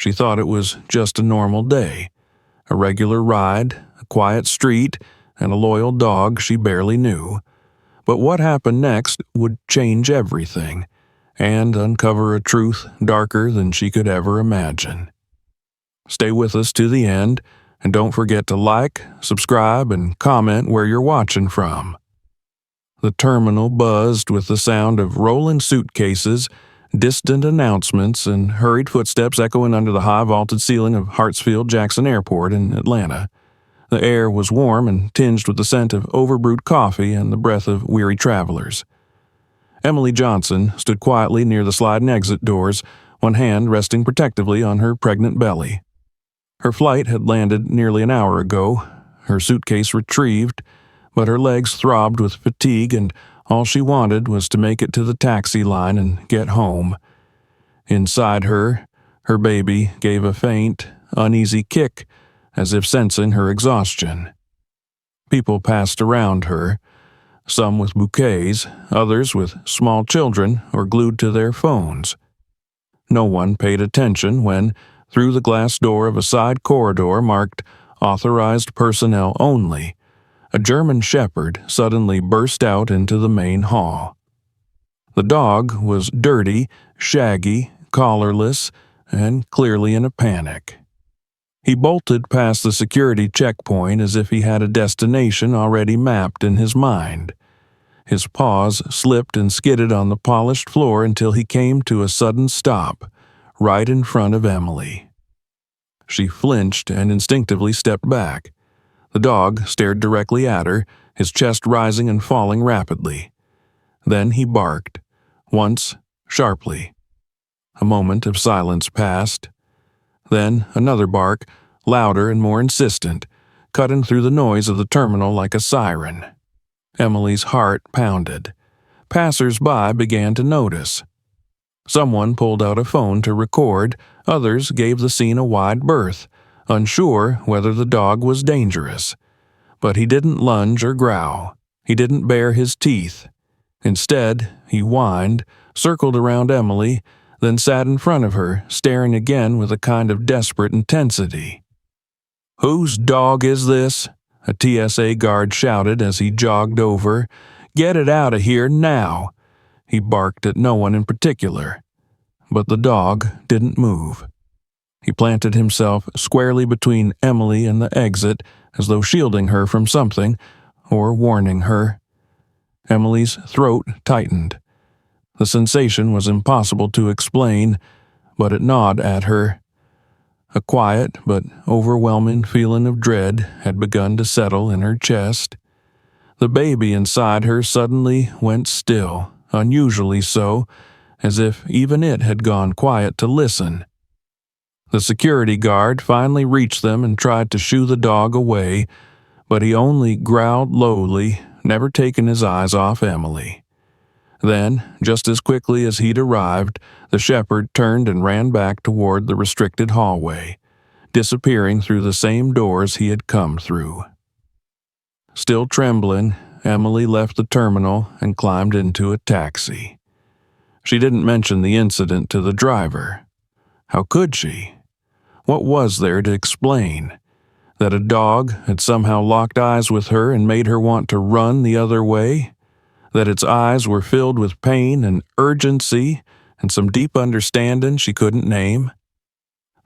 She thought it was just a normal day, a regular ride, a quiet street, and a loyal dog she barely knew. But what happened next would change everything and uncover a truth darker than she could ever imagine. Stay with us to the end, and don't forget to like, subscribe, and comment where you're watching from. The terminal buzzed with the sound of rolling suitcases, distant announcements, and hurried footsteps echoing under the high-vaulted ceiling of Hartsfield-Jackson Airport in Atlanta. The air was warm and tinged with the scent of overbrewed coffee and the breath of weary travelers. Emily Johnson stood quietly near the sliding exit doors, one hand resting protectively on her pregnant belly. Her flight had landed nearly an hour ago, her suitcase retrieved, but her legs throbbed with fatigue and all she wanted was to make it to the taxi line and get home. Inside her, her baby gave a faint, uneasy kick, as if sensing her exhaustion. People passed around her, some with bouquets, others with small children or glued to their phones. No one paid attention when, through the glass door of a side corridor marked Authorized Personnel Only, a German shepherd suddenly burst out into the main hall. The dog was dirty, shaggy, collarless, and clearly in a panic. He bolted past the security checkpoint as if he had a destination already mapped in his mind. His paws slipped and skidded on the polished floor until he came to a sudden stop, right in front of Emily. She flinched and instinctively stepped back. The dog stared directly at her, his chest rising and falling rapidly. Then he barked, once sharply. A moment of silence passed. Then another bark, louder and more insistent, cutting through the noise of the terminal like a siren. Emily's heart pounded. Passers-by began to notice. Someone pulled out a phone to record, others gave the scene a wide berth, unsure whether the dog was dangerous. But he didn't lunge or growl. He didn't bare his teeth. Instead, he whined, circled around Emily, then sat in front of her, staring again with a kind of desperate intensity. "Whose dog is this?" a TSA guard shouted as he jogged over. "Get it out of here now!" He barked at no one in particular. But the dog didn't move. He planted himself squarely between Emily and the exit, as though shielding her from something, or warning her. Emily's throat tightened. The sensation was impossible to explain, but it gnawed at her. A quiet but overwhelming feeling of dread had begun to settle in her chest. The baby inside her suddenly went still, unusually so, as if even it had gone quiet to listen. The security guard finally reached them and tried to shoo the dog away, but he only growled lowly, never taking his eyes off Emily. Then, just as quickly as he'd arrived, the shepherd turned and ran back toward the restricted hallway, disappearing through the same doors he had come through. Still trembling, Emily left the terminal and climbed into a taxi. She didn't mention the incident to the driver. How could she? What was there to explain? That a dog had somehow locked eyes with her and made her want to run the other way? That its eyes were filled with pain and urgency and some deep understanding she couldn't name?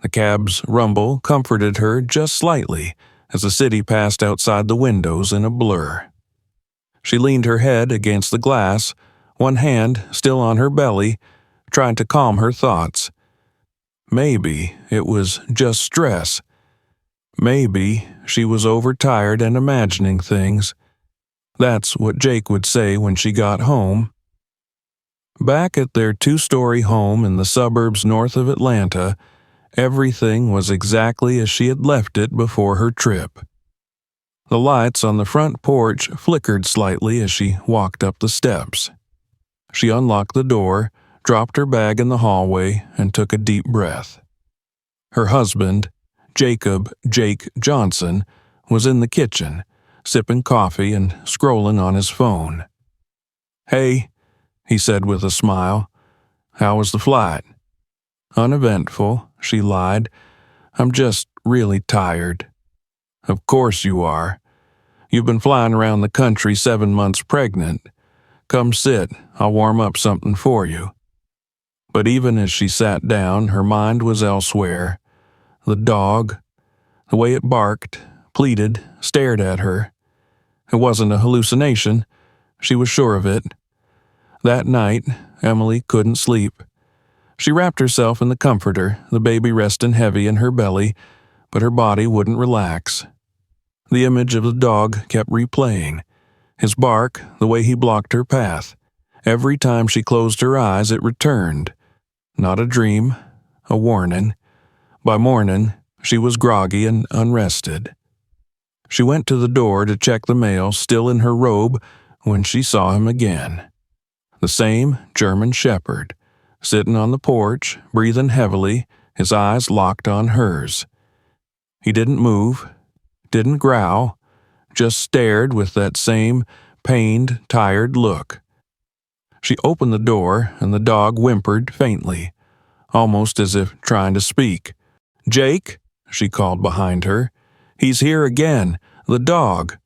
The cab's rumble comforted her just slightly as the city passed outside the windows in a blur. She leaned her head against the glass, one hand still on her belly, trying to calm her thoughts. Maybe it was just stress. Maybe she was overtired and imagining things. That's what Jake would say when she got home. Back at their two-story home in the suburbs north of Atlanta, everything was exactly as she had left it before her trip. The lights on the front porch flickered slightly as she walked up the steps. She unlocked the door, dropped her bag in the hallway, and took a deep breath. Her husband, Jacob "Jake" Johnson, was in the kitchen, sipping coffee and scrolling on his phone. "Hey," he said with a smile. "How was the flight?" "Uneventful," she lied. "I'm just really tired." "Of course you are. You've been flying around the country 7 months pregnant. Come sit, I'll warm up something for you." But even as she sat down, her mind was elsewhere. The dog, the way it barked, pleaded, stared at her. It wasn't a hallucination. She was sure of it. That night, Emily couldn't sleep. She wrapped herself in the comforter, the baby resting heavy in her belly, but her body wouldn't relax. The image of the dog kept replaying. His bark, the way he blocked her path. Every time she closed her eyes, it returned. Not a dream, a warning. By morning, she was groggy and unrested. She went to the door to check the mail, still in her robe, when she saw him again. The same German shepherd, sitting on the porch, breathing heavily, his eyes locked on hers. He didn't move, didn't growl, just stared with that same pained, tired look. She opened the door, and the dog whimpered faintly, almost as if trying to speak. "Jake," she called behind her. "He's here again, the dog."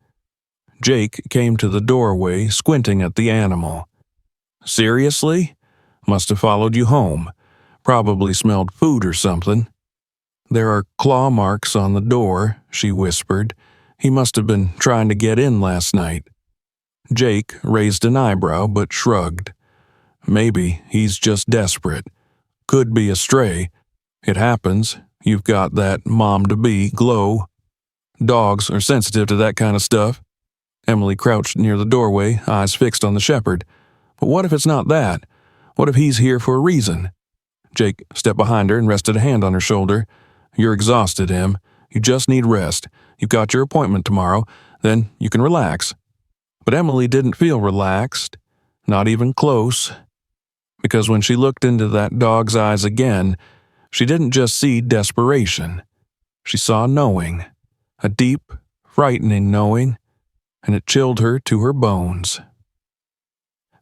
Jake came to the doorway, squinting at the animal. "Seriously? Must have followed you home. Probably smelled food or something." "There are claw marks on the door," she whispered. "He must have been trying to get in last night." Jake raised an eyebrow but shrugged. "Maybe he's just desperate. Could be a stray. It happens. You've got that mom-to-be glow. Dogs are sensitive to that kind of stuff." Emily crouched near the doorway, eyes fixed on the shepherd. "But what if it's not that? What if he's here for a reason?" Jake stepped behind her and rested a hand on her shoulder. "You're exhausted, Em. You just need rest. You've got your appointment tomorrow. Then you can relax." But Emily didn't feel relaxed, not even close. Because when she looked into that dog's eyes again, she didn't just see desperation. She saw knowing, a deep, frightening knowing, and it chilled her to her bones.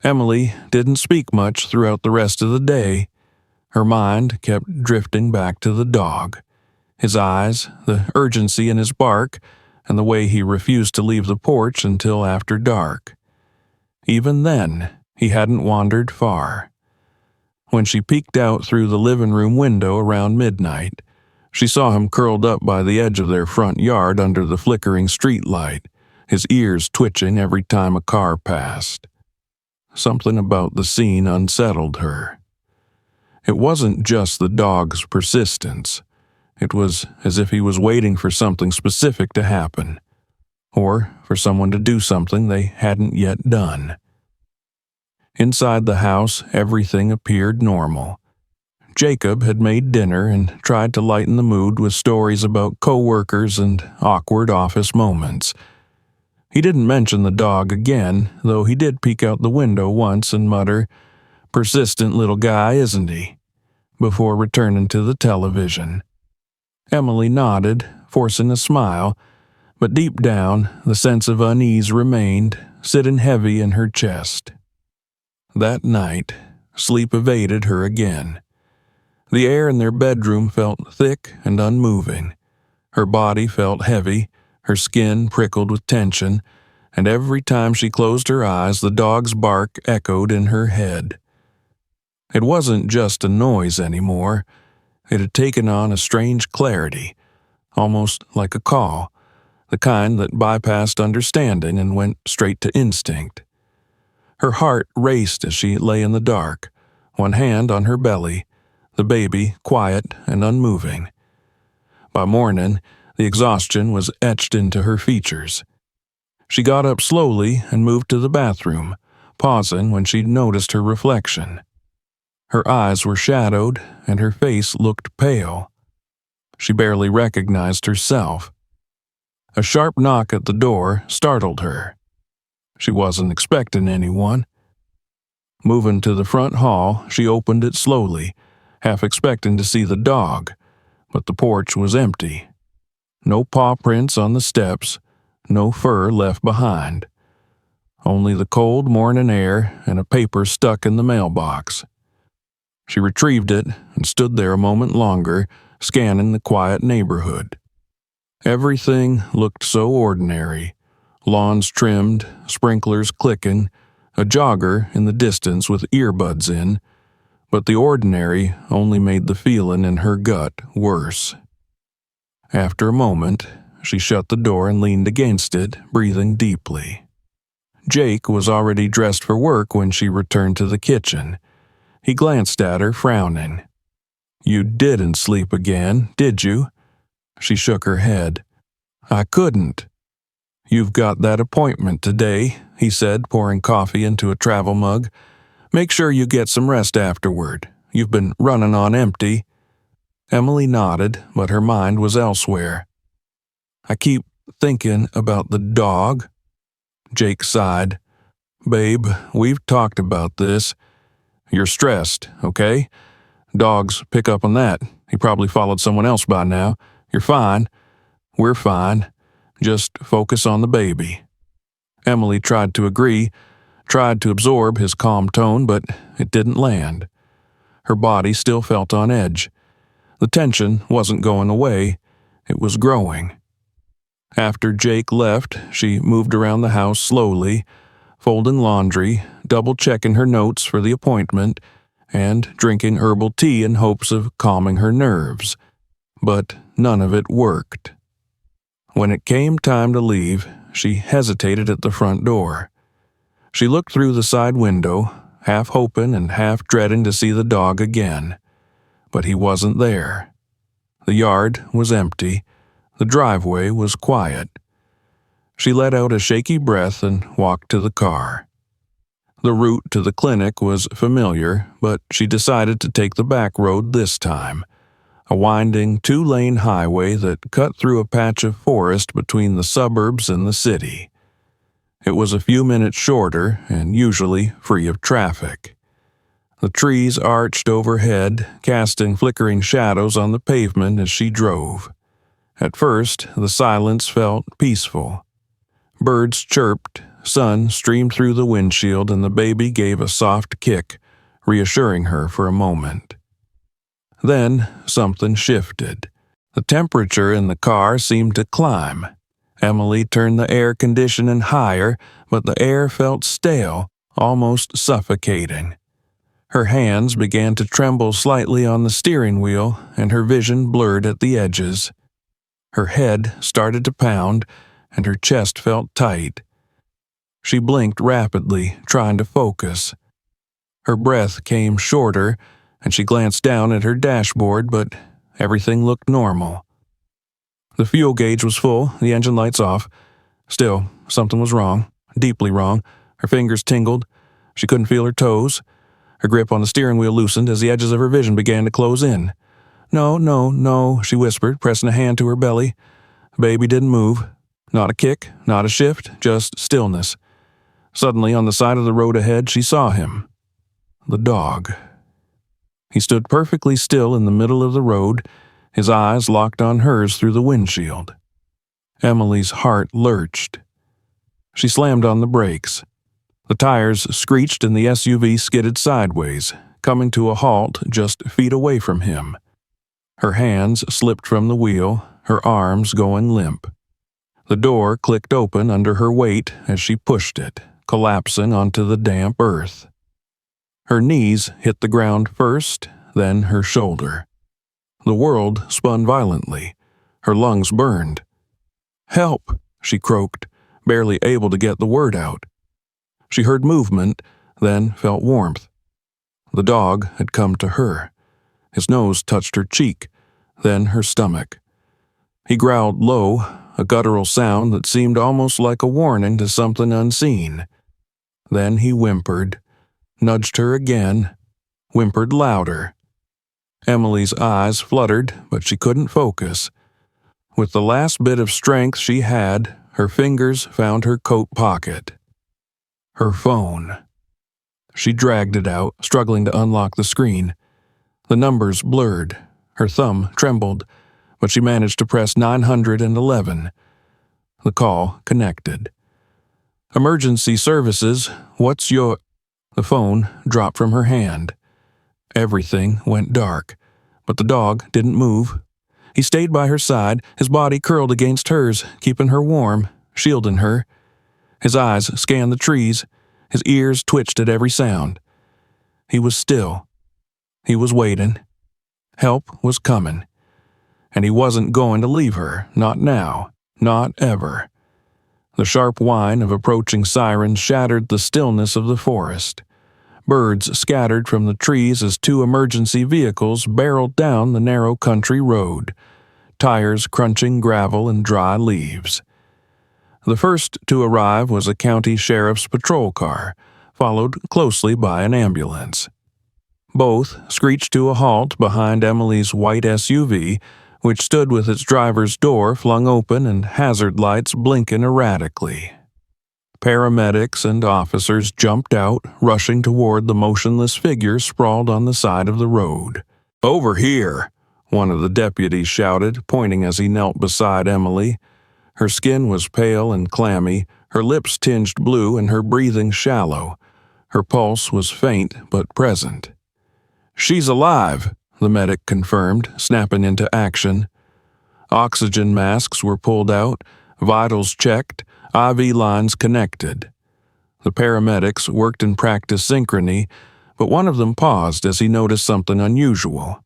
Emily didn't speak much throughout the rest of the day. Her mind kept drifting back to the dog. His eyes, the urgency in his bark, and the way he refused to leave the porch until after dark. Even then, he hadn't wandered far. When she peeked out through the living room window around midnight, she saw him curled up by the edge of their front yard under the flickering streetlight, his ears twitching every time a car passed. Something about the scene unsettled her. It wasn't just the dog's persistence. It was as if he was waiting for something specific to happen, or for someone to do something they hadn't yet done. Inside the house, everything appeared normal. Jacob had made dinner and tried to lighten the mood with stories about coworkers and awkward office moments. He didn't mention the dog again, though he did peek out the window once and mutter, "Persistent little guy, isn't he?" before returning to the television. Emily nodded, forcing a smile, but deep down, the sense of unease remained, sitting heavy in her chest. That night, sleep evaded her again. The air in their bedroom felt thick and unmoving. Her body felt heavy, her skin prickled with tension, and every time she closed her eyes, the dog's bark echoed in her head. It wasn't just a noise anymore. It had taken on a strange clarity, almost like a call, the kind that bypassed understanding and went straight to instinct. Her heart raced as she lay in the dark, one hand on her belly, the baby quiet and unmoving. By morning, the exhaustion was etched into her features. She got up slowly and moved to the bathroom, pausing when she noticed her reflection. Her eyes were shadowed, and her face looked pale. She barely recognized herself. A sharp knock at the door startled her. She wasn't expecting anyone. Moving to the front hall, she opened it slowly, half expecting to see the dog, but the porch was empty. No paw prints on the steps, no fur left behind. Only the cold morning air and a paper stuck in the mailbox. She retrieved it and stood there a moment longer, scanning the quiet neighborhood. Everything looked so ordinary. Lawns trimmed, sprinklers clicking, a jogger in the distance with earbuds in, but the ordinary only made the feeling in her gut worse. After a moment, she shut the door and leaned against it, breathing deeply. Jake was already dressed for work when she returned to the kitchen. He glanced at her, frowning. "You didn't sleep again, did you?" She shook her head. "I couldn't." "You've got that appointment today," he said, pouring coffee into a travel mug. "Make sure you get some rest afterward. You've been running on empty." Emily nodded, but her mind was elsewhere. "I keep thinking about the dog." Jake sighed. "Babe, we've talked about this. You're stressed, okay? Dogs pick up on that. He probably followed someone else by now. You're fine. We're fine. Just focus on the baby." Emily tried to agree, tried to absorb his calm tone, but it didn't land. Her body still felt on edge. The tension wasn't going away, it was growing. After Jake left, she moved around the house slowly, folding laundry, double-checking her notes for the appointment, and drinking herbal tea in hopes of calming her nerves. But none of it worked. When it came time to leave, she hesitated at the front door. She looked through the side window, half hoping and half dreading to see the dog again. But he wasn't there. The yard was empty. The driveway was quiet. She let out a shaky breath and walked to the car. The route to the clinic was familiar, but she decided to take the back road this time, a winding two-lane highway that cut through a patch of forest between the suburbs and the city. It was a few minutes shorter and usually free of traffic. The trees arched overhead, casting flickering shadows on the pavement as she drove. At first, the silence felt peaceful. Birds chirped, sun streamed through the windshield, and the baby gave a soft kick, reassuring her for a moment. Then something shifted. The temperature in the car seemed to climb. Emily turned the air conditioning higher, but the air felt stale, almost suffocating. Her hands began to tremble slightly on the steering wheel, and her vision blurred at the edges. Her head started to pound, and her chest felt tight. She blinked rapidly, trying to focus. Her breath came shorter, and she glanced down at her dashboard, but everything looked normal. The fuel gauge was full, the engine lights off. Still, something was wrong, deeply wrong. Her fingers tingled. She couldn't feel her toes. Her grip on the steering wheel loosened as the edges of her vision began to close in. "No, no, no," she whispered, pressing a hand to her belly. Baby didn't move. Not a kick, not a shift, just stillness. Suddenly, on the side of the road ahead, she saw him. The dog. He stood perfectly still in the middle of the road, his eyes locked on hers through the windshield. Emily's heart lurched. She slammed on the brakes. The tires screeched and the SUV skidded sideways, coming to a halt just feet away from him. Her hands slipped from the wheel, her arms going limp. The door clicked open under her weight as she pushed it, collapsing onto the damp earth. Her knees hit the ground first, then her shoulder. The world spun violently. Her lungs burned. "Help!" she croaked, barely able to get the word out. She heard movement, then felt warmth. The dog had come to her. His nose touched her cheek, then her stomach. He growled low, a guttural sound that seemed almost like a warning to something unseen. Then he whimpered, nudged her again, whimpered louder. Emily's eyes fluttered, but she couldn't focus. With the last bit of strength she had, her fingers found her coat pocket. Her phone. She dragged it out, struggling to unlock the screen. The numbers blurred. Her thumb trembled, but she managed to press 911. The call connected. "Emergency services, what's your—" The phone dropped from her hand. Everything went dark, but the dog didn't move, He stayed by her side, his body curled against hers, keeping her warm, shielding her. His eyes scanned the trees, his ears twitched at every sound. He was still. He was waiting. Help was coming. And he wasn't going to leave her, not now, not ever. The sharp whine of approaching sirens shattered the stillness of the forest. Birds scattered from the trees as two emergency vehicles barreled down the narrow country road, tires crunching gravel and dry leaves. The first to arrive was a county sheriff's patrol car, followed closely by an ambulance. Both screeched to a halt behind Emily's white SUV, which stood with its driver's door flung open and hazard lights blinking erratically. Paramedics and officers jumped out, rushing toward the motionless figure sprawled on the side of the road. "Over here!" one of the deputies shouted, pointing as he knelt beside Emily. Her skin was pale and clammy, her lips tinged blue and her breathing shallow. Her pulse was faint but present. "She's alive," the medic confirmed, snapping into action. Oxygen masks were pulled out, vitals checked, IV lines connected. The paramedics worked in practice synchrony, but one of them paused as he noticed something unusual.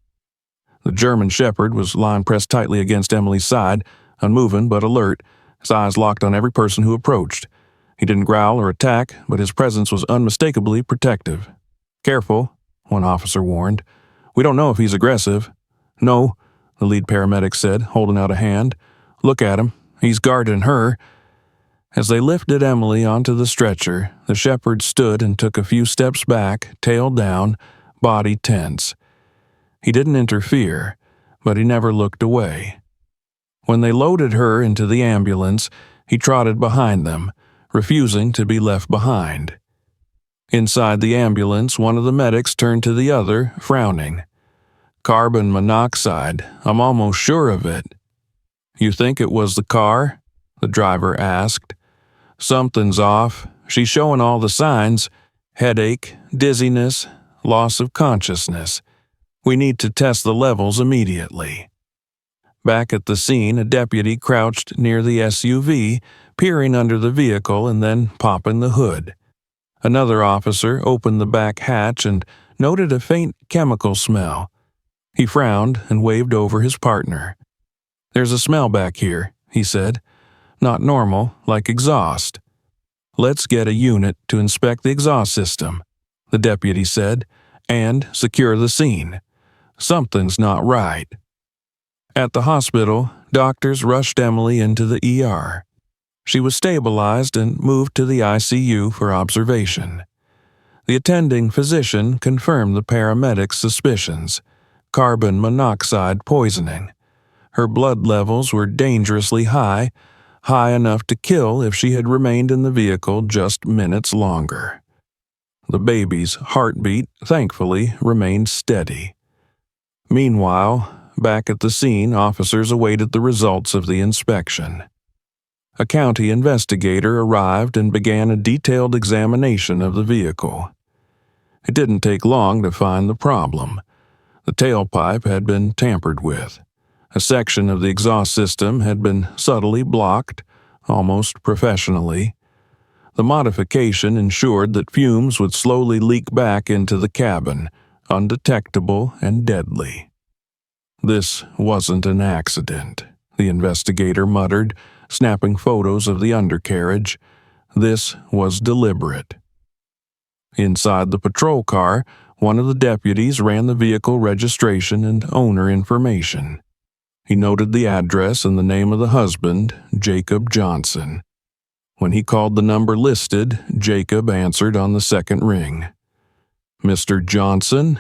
The German Shepherd was lying pressed tightly against Emily's side, unmoving but alert, his eyes locked on every person who approached. He didn't growl or attack, but his presence was unmistakably protective. "Careful," one officer warned. "We don't know if he's aggressive." "No," the lead paramedic said, holding out a hand. "Look at him. He's guarding her." As they lifted Emily onto the stretcher, the shepherd stood and took a few steps back, tail down, body tense. He didn't interfere, but he never looked away. When they loaded her into the ambulance, he trotted behind them, refusing to be left behind. Inside the ambulance, one of the medics turned to the other, frowning. "Carbon monoxide, I'm almost sure of it." "You think it was the car?" the driver asked. "Something's off. She's showing all the signs: headache, dizziness, loss of consciousness. We need to test the levels immediately." Back at the scene, a deputy crouched near the SUV, peering under the vehicle and then popping the hood. Another officer opened the back hatch and noted a faint chemical smell. He frowned and waved over his partner. "There's a smell back here," he said. "Not normal, like exhaust." "Let's get a unit to inspect the exhaust system," the deputy said, "and secure the scene. Something's not right." At the hospital, doctors rushed Emily into the ER. She was stabilized and moved to the ICU for observation. The attending physician confirmed the paramedics' suspicions: carbon monoxide poisoning. Her blood levels were dangerously high enough to kill if she had remained in the vehicle just minutes longer. The baby's heartbeat, thankfully, remained steady. Meanwhile, back at the scene, officers awaited the results of the inspection. A county investigator arrived and began a detailed examination of the vehicle. It didn't take long to find the problem. The tailpipe had been tampered with. A section of the exhaust system had been subtly blocked, almost professionally. The modification ensured that fumes would slowly leak back into the cabin, undetectable and deadly. "This wasn't an accident," the investigator muttered, snapping photos of the undercarriage. "This was deliberate." Inside the patrol car, one of the deputies ran the vehicle registration and owner information. He noted the address and the name of the husband, Jacob Johnson. When he called the number listed, Jacob answered on the second ring. "Mr. Johnson?"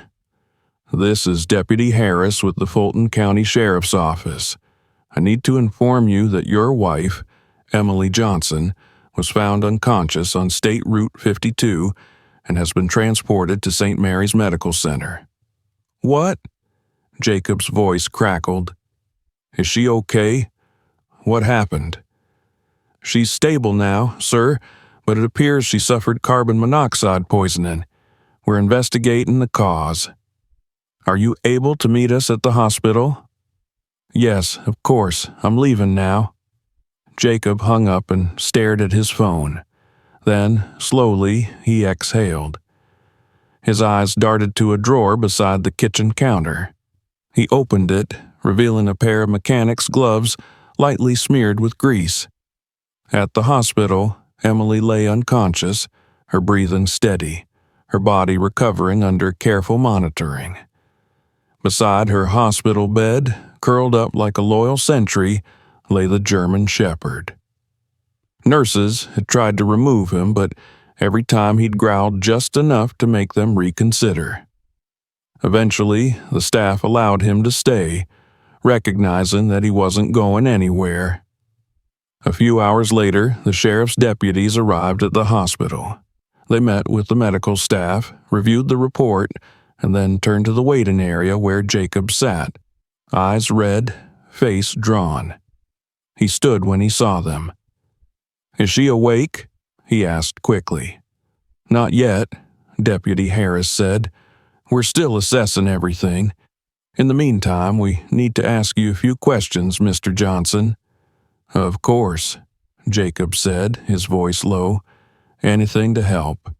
"This is Deputy Harris with the Fulton County Sheriff's Office. I need to inform you that your wife, Emily Johnson, was found unconscious on State Route 52 and has been transported to St. Mary's Medical Center." "What?" Jacob's voice crackled. "Is she okay? What happened?" "She's stable now, sir, but it appears she suffered carbon monoxide poisoning. We're investigating the cause." "Are you able to meet us at the hospital?" Yes, of course, I'm leaving now. Jacob hung up and stared at his phone. Then, slowly, he exhaled. His eyes darted to a drawer beside the kitchen counter. He opened it, revealing a pair of mechanic's gloves lightly smeared with grease. At the hospital, Emily lay unconscious, her breathing steady, her body recovering under careful monitoring. Beside her hospital bed, curled up like a loyal sentry, lay the German Shepherd. Nurses had tried to remove him, but every time he'd growled just enough to make them reconsider. Eventually, the staff allowed him to stay, recognizing that he wasn't going anywhere. A few hours later, the sheriff's deputies arrived at the hospital. They met with the medical staff, reviewed the report, and then turned to the waiting area where Jacob sat, eyes red, face drawn. He stood when he saw them. "Is she awake?" he asked quickly. "Not yet," Deputy Harris said. "We're still assessing everything. In the meantime, we need to ask you a few questions, Mr. Johnson." "Of course," Jacob said, his voice low. "Anything to help."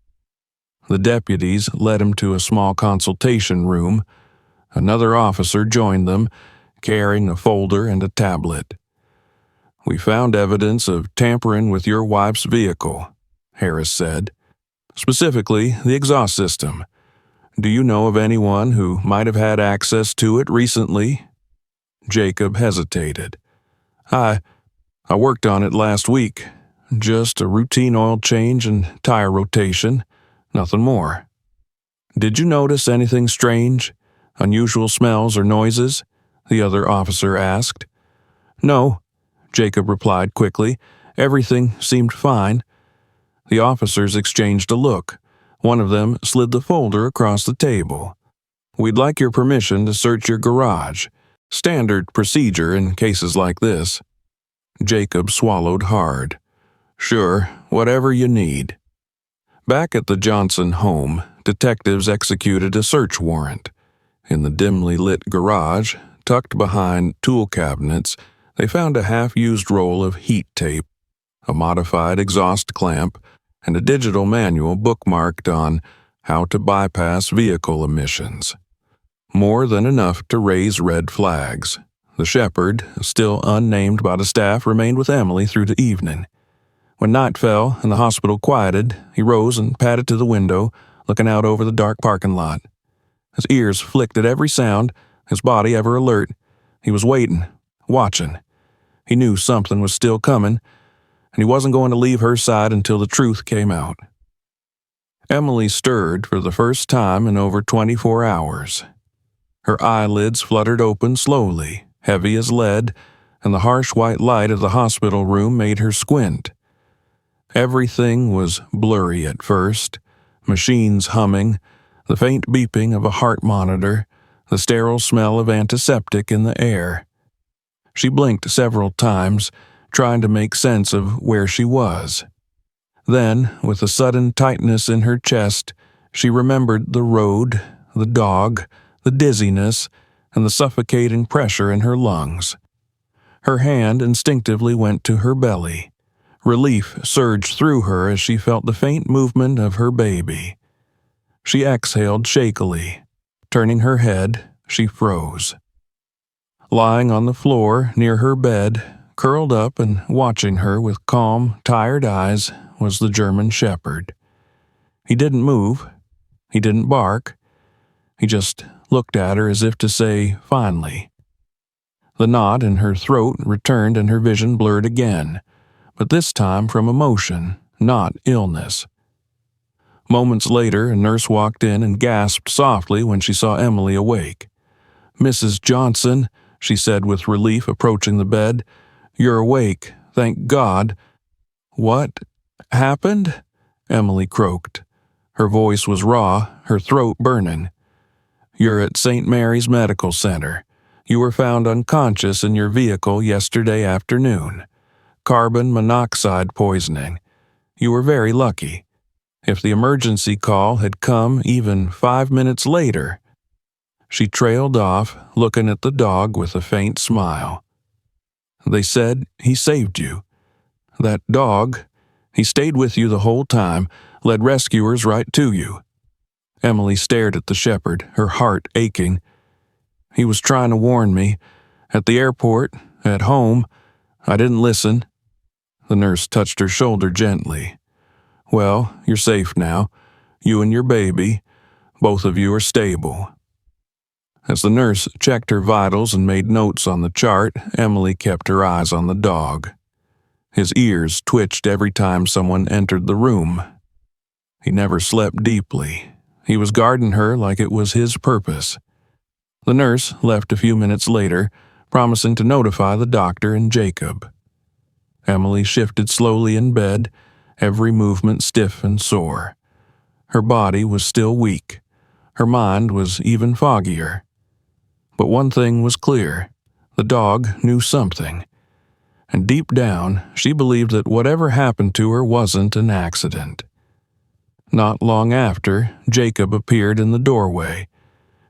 The deputies led him to a small consultation room. Another officer joined them, carrying a folder and a tablet. "We found evidence of tampering with your wife's vehicle," Harris said. "Specifically, the exhaust system. Do you know of anyone who might have had access to it recently?" Jacob hesitated. I worked on it last week. Just a routine oil change and tire rotation. Nothing more." "Did you notice anything strange? Unusual smells or noises?" the other officer asked. "No," Jacob replied quickly. "Everything seemed fine." The officers exchanged a look. One of them slid the folder across the table. "We'd like your permission to search your garage. Standard procedure in cases like this." Jacob swallowed hard. "Sure, whatever you need." Back at the Johnson home, detectives executed a search warrant. In the dimly lit garage, tucked behind tool cabinets, they found a half-used roll of heat tape, a modified exhaust clamp, and a digital manual bookmarked on how to bypass vehicle emissions. More than enough to raise red flags. The Shepherd, still unnamed by the staff, remained with Emily through the evening. When night fell and the hospital quieted, he rose and padded to the window, looking out over the dark parking lot. His ears flicked at every sound, his body ever alert. He was waiting, watching. He knew something was still coming, and he wasn't going to leave her side until the truth came out. Emily stirred for the first time in over 24 hours. Her eyelids fluttered open slowly, heavy as lead, and the harsh white light of the hospital room made her squint. Everything was blurry at first, machines humming, the faint beeping of a heart monitor, the sterile smell of antiseptic in the air. She blinked several times, trying to make sense of where she was. Then, with a sudden tightness in her chest, she remembered the road, the dog, the dizziness, and the suffocating pressure in her lungs. Her hand instinctively went to her belly. Relief surged through her as she felt the faint movement of her baby. She exhaled shakily. Turning her head, she froze. Lying on the floor near her bed, curled up and watching her with calm, tired eyes, was the German Shepherd. He didn't move. He didn't bark. He just looked at her as if to say, "Finally." The knot in her throat returned and her vision blurred again, but this time from emotion, not illness. Moments later, a nurse walked in and gasped softly when she saw Emily awake. "Mrs. Johnson," she said with relief, approaching the bed. "You're awake, thank God." "What happened?" Emily croaked. Her voice was raw, her throat burning. "You're at St. Mary's Medical Center. You were found unconscious in your vehicle yesterday afternoon. Carbon monoxide poisoning. You were very lucky. If the emergency call had come even 5 minutes later..." She trailed off, looking at the dog with a faint smile. "They said he saved you. That dog, he stayed with you the whole time, led rescuers right to you." Emily stared at the shepherd, her heart aching. "He was trying to warn me. At the airport, at home. I didn't listen." The nurse touched her shoulder gently. "Well, you're safe now. You and your baby. Both of you are stable." As the nurse checked her vitals and made notes on the chart, Emily kept her eyes on the dog. His ears twitched every time someone entered the room. He never slept deeply. He was guarding her like it was his purpose. The nurse left a few minutes later, promising to notify the doctor and Jacob. Emily shifted slowly in bed, every movement stiff and sore. Her body was still weak. Her mind was even foggier. But one thing was clear. The dog knew something. And deep down, she believed that whatever happened to her wasn't an accident. Not long after, Jacob appeared in the doorway.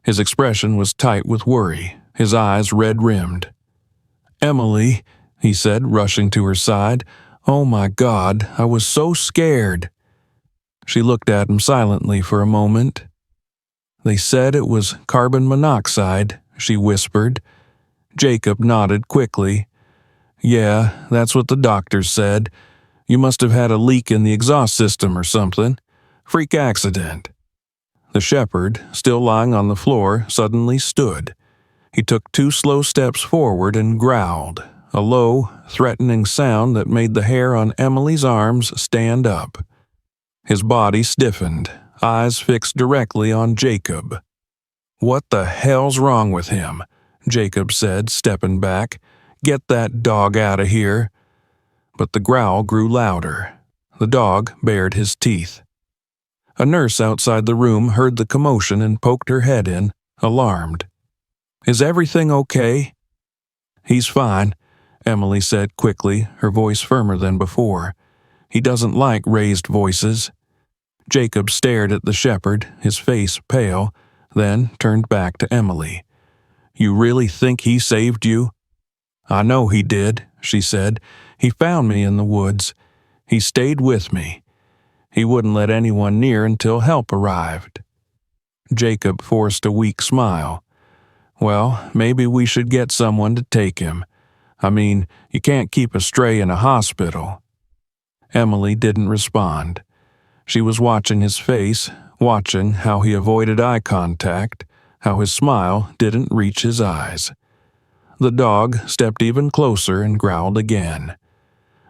His expression was tight with worry, his eyes red-rimmed. "Emily," he said, rushing to her side. "Oh my God, I was so scared." She looked at him silently for a moment. "They said it was carbon monoxide," she whispered. Jacob nodded quickly. "Yeah, that's what the doctors said. You must have had a leak in the exhaust system or something. Freak accident." The shepherd, still lying on the floor, suddenly stood. He took 2 slow steps forward and growled, a low, threatening sound that made the hair on Emily's arms stand up. His body stiffened, eyes fixed directly on Jacob. "What the hell's wrong with him?" Jacob said, stepping back. "Get that dog out of here." But the growl grew louder. The dog bared his teeth. A nurse outside the room heard the commotion and poked her head in, alarmed. "Is everything okay?" "He's fine," Emily said quickly, her voice firmer than before. "He doesn't like raised voices." Jacob stared at the shepherd, his face pale, then turned back to Emily. "You really think he saved you?" "I know he did," she said. "He found me in the woods. He stayed with me. He wouldn't let anyone near until help arrived." Jacob forced a weak smile. "Well, maybe we should get someone to take him. I mean, you can't keep a stray in a hospital." Emily didn't respond. She was watching his face, watching how he avoided eye contact, how his smile didn't reach his eyes. The dog stepped even closer and growled again.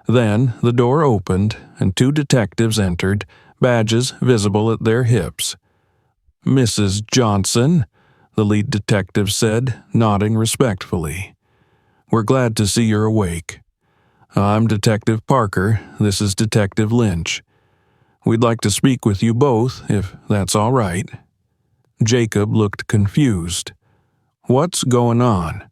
Then the door opened, and 2 detectives entered, badges visible at their hips. "Mrs. Johnson," the lead detective said, nodding respectfully. "We're glad to see you're awake. I'm Detective Parker. This is Detective Lynch. We'd like to speak with you both, if that's all right." Jacob looked confused. "What's going on?"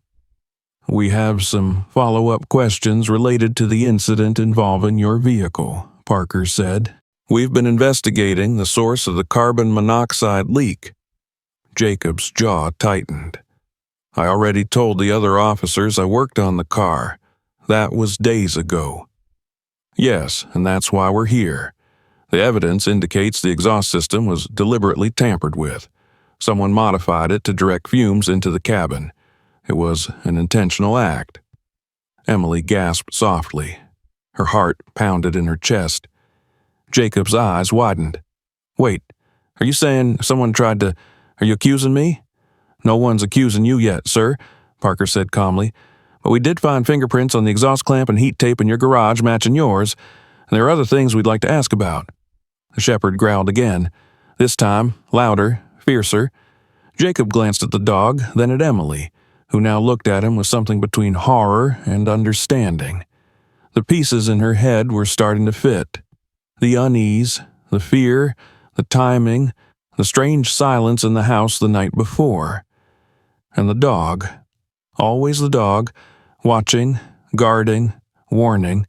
"We have some follow-up questions related to the incident involving your vehicle," Parker said. "We've been investigating the source of the carbon monoxide leak." Jacob's jaw tightened. "I already told the other officers I worked on the car. That was days ago." "Yes, and that's why we're here. The evidence indicates the exhaust system was deliberately tampered with. Someone modified it to direct fumes into the cabin. It was an intentional act." Emily gasped softly. Her heart pounded in her chest. Jacob's eyes widened. "Wait, are you saying someone tried to... Are you accusing me?" "No one's accusing you yet, sir," Parker said calmly. "But we did find fingerprints on the exhaust clamp and heat tape in your garage matching yours, and there are other things we'd like to ask about." The shepherd growled again, this time louder, fiercer. Jacob glanced at the dog, then at Emily, who now looked at him with something between horror and understanding. The pieces in her head were starting to fit. The unease, the fear, the timing, the strange silence in the house the night before. And the dog. Always the dog, watching, guarding, warning.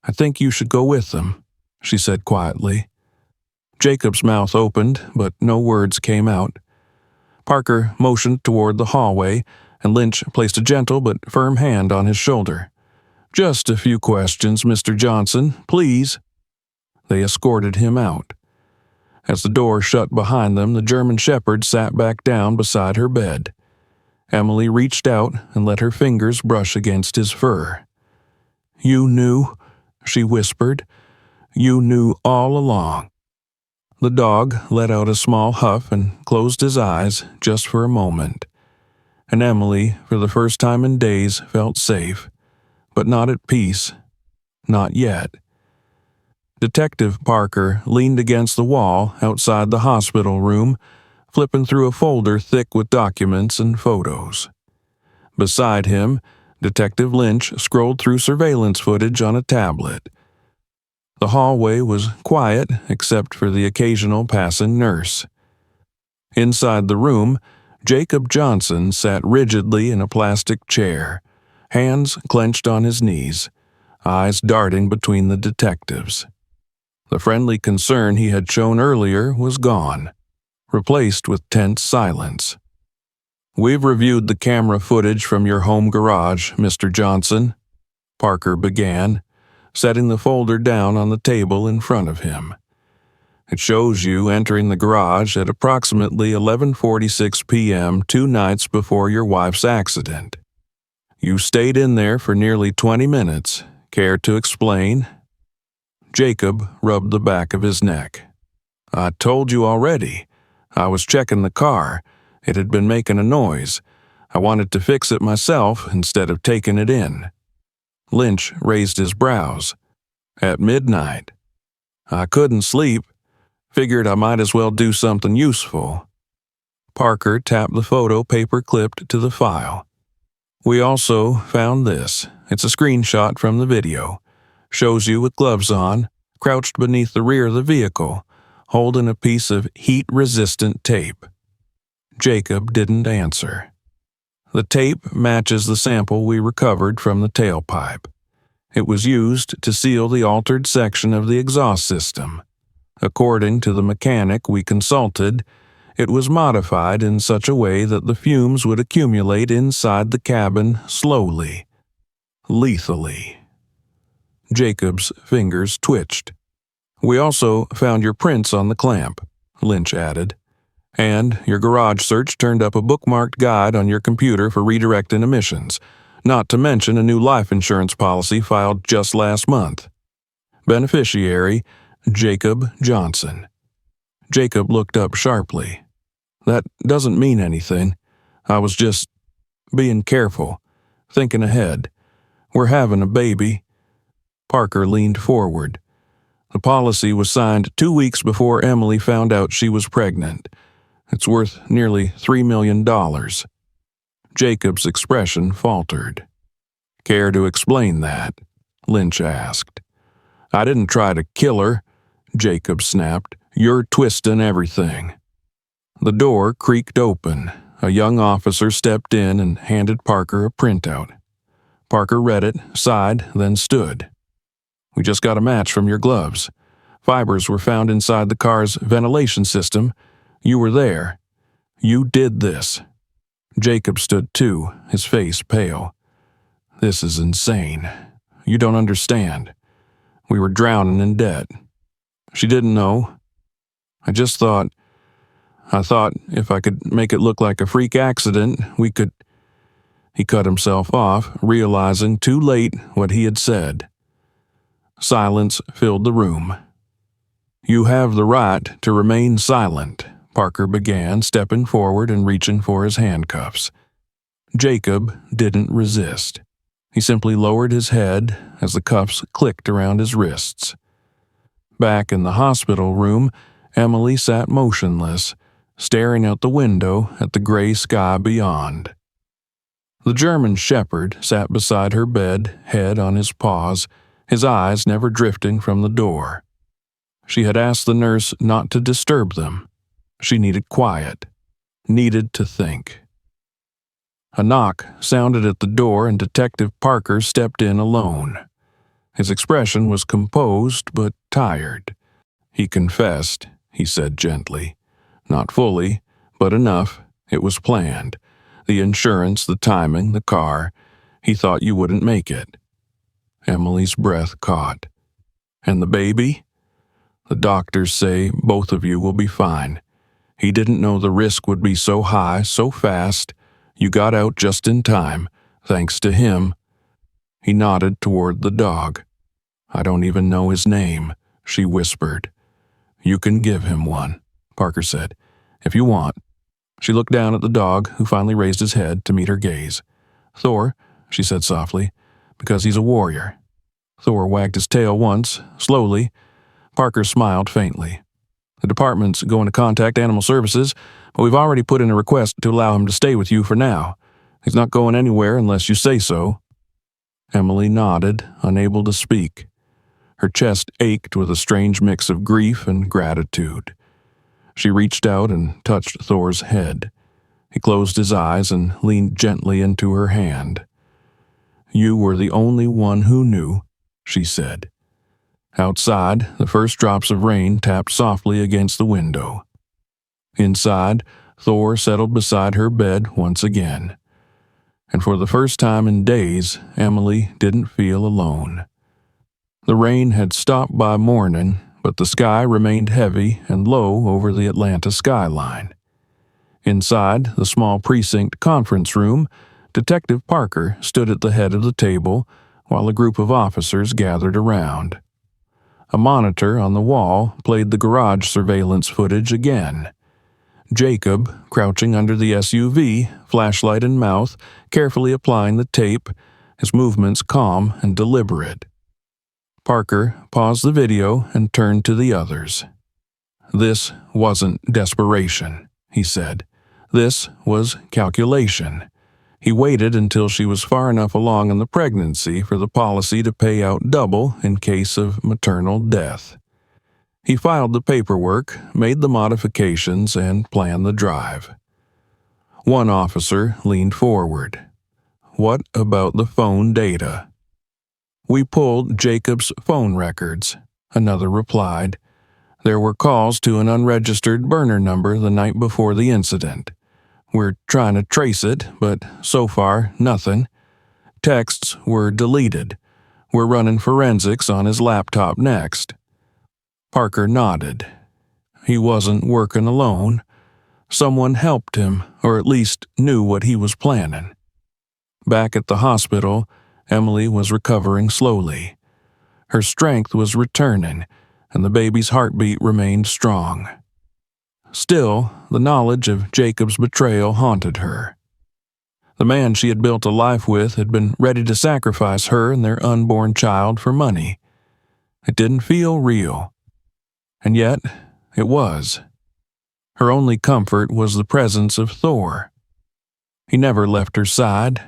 "I think you should go with them," she said quietly. Jacob's mouth opened, but no words came out. Parker motioned toward the hallway, and Lynch placed a gentle but firm hand on his shoulder. "Just a few questions, Mr. Johnson, please." They escorted him out. As the door shut behind them, the German Shepherd sat back down beside her bed. Emily reached out and let her fingers brush against his fur. "You knew," she whispered. "You knew all along." The dog let out a small huff and closed his eyes just for a moment. And Emily, for the first time in days, felt safe, but not at peace. Not yet. Detective Parker leaned against the wall outside the hospital room, flipping through a folder thick with documents and photos. Beside him, Detective Lynch scrolled through surveillance footage on a tablet. The hallway was quiet except for the occasional passing nurse. Inside the room, Jacob Johnson sat rigidly in a plastic chair, hands clenched on his knees, eyes darting between the detectives. The friendly concern he had shown earlier was gone, replaced with tense silence. "We've reviewed the camera footage from your home garage, Mr. Johnson," Parker began, setting the folder down on the table in front of him. "It shows you entering the garage at approximately 11:46 p.m. 2 nights before your wife's accident. You stayed in there for nearly 20 minutes. Care to explain?" Jacob rubbed the back of his neck. "I told you already. I was checking the car. It had been making a noise. I wanted to fix it myself instead of taking it in." Lynch raised his brows. "At midnight. I couldn't sleep. Figured I might as well do something useful." Parker tapped the photo paper clipped to the file. "We also found this. It's a screenshot from the video. Shows you with gloves on, crouched beneath the rear of the vehicle, holding a piece of heat-resistant tape." Jacob didn't answer. "The tape matches the sample we recovered from the tailpipe. It was used to seal the altered section of the exhaust system. According to the mechanic we consulted, it was modified in such a way that the fumes would accumulate inside the cabin slowly, lethally." Jacob's fingers twitched. "We also found your prints on the clamp," Lynch added. "And your garage search turned up a bookmarked guide on your computer for redirecting emissions, not to mention a new life insurance policy filed just last month. Beneficiary, Jacob Johnson." Jacob looked up sharply. "That doesn't mean anything. I was just being careful, thinking ahead. We're having a baby." Parker leaned forward. "The policy was signed 2 weeks before Emily found out she was pregnant. It's worth nearly $3 million. Jacob's expression faltered. "Care to explain that?" Lynch asked. "I didn't try to kill her," Jacob snapped. "You're twisting everything." The door creaked open. A young officer stepped in and handed Parker a printout. Parker read it, sighed, then stood. "We just got a match from your gloves. Fibers were found inside the car's ventilation system. You were there. You did this." Jacob stood too, his face pale. "This is insane. You don't understand. We were drowning in debt. She didn't know. I thought if I could make it look like a freak accident, we could—" He cut himself off, realizing too late what he had said. Silence filled the room. "You have the right to remain silent," Parker began, stepping forward and reaching for his handcuffs. Jacob didn't resist. He simply lowered his head as the cuffs clicked around his wrists. Back in the hospital room, Emily sat motionless, staring out the window at the gray sky beyond. The German Shepherd sat beside her bed, head on his paws, his eyes never drifting from the door. She had asked the nurse not to disturb them. She needed quiet, needed to think. A knock sounded at the door and Detective Parker stepped in alone. His expression was composed but tired. "He confessed," he said gently. "Not fully, but enough. It was planned. The insurance, the timing, the car. He thought you wouldn't make it. Emily's breath caught. And the baby? The doctors say both of you will be fine. He didn't know the risk would be so high, so fast. You got out just in time, thanks to him. He nodded toward the dog. I don't even know his name, she whispered. You can give him one, Parker said, if you want. She looked down at the dog, who finally raised his head to meet her gaze. Thor, she said softly, because he's a warrior. Thor wagged his tail once, slowly. Parker smiled faintly. The department's going to contact Animal Services, but we've already put in a request to allow him to stay with you for now. He's not going anywhere unless you say so. Emily nodded, unable to speak. Her chest ached with a strange mix of grief and gratitude. She reached out and touched Thor's head. He closed his eyes and leaned gently into her hand. You were the only one who knew, she said. Outside, the first drops of rain tapped softly against the window. Inside, Thor settled beside her bed once again. And for the first time in days, Emily didn't feel alone. The rain had stopped by morning, but the sky remained heavy and low over the Atlanta skyline. Inside the small precinct conference room, Detective Parker stood at the head of the table while a group of officers gathered around. A monitor on the wall played the garage surveillance footage again. Jacob, crouching under the SUV, flashlight in mouth, carefully applying the tape, his movements calm and deliberate. Parker paused the video and turned to the others. This wasn't desperation, he said. This was calculation. He waited until she was far enough along in the pregnancy for the policy to pay out double in case of maternal death. He filed the paperwork, made the modifications, and planned the drive. One officer leaned forward. What about the phone data? We pulled Jacob's phone records, another replied. There were calls to an unregistered burner number the night before the incident. We're trying to trace it, but so far, nothing. Texts were deleted. We're running forensics on his laptop next. Parker nodded. He wasn't working alone. Someone helped him, or at least knew what he was planning. Back at the hospital, Emily was recovering slowly. Her strength was returning, and the baby's heartbeat remained strong. Still, the knowledge of Jacob's betrayal haunted her. The man she had built a life with had been ready to sacrifice her and their unborn child for money. It didn't feel real. And yet, it was. Her only comfort was the presence of Thor. He never left her side.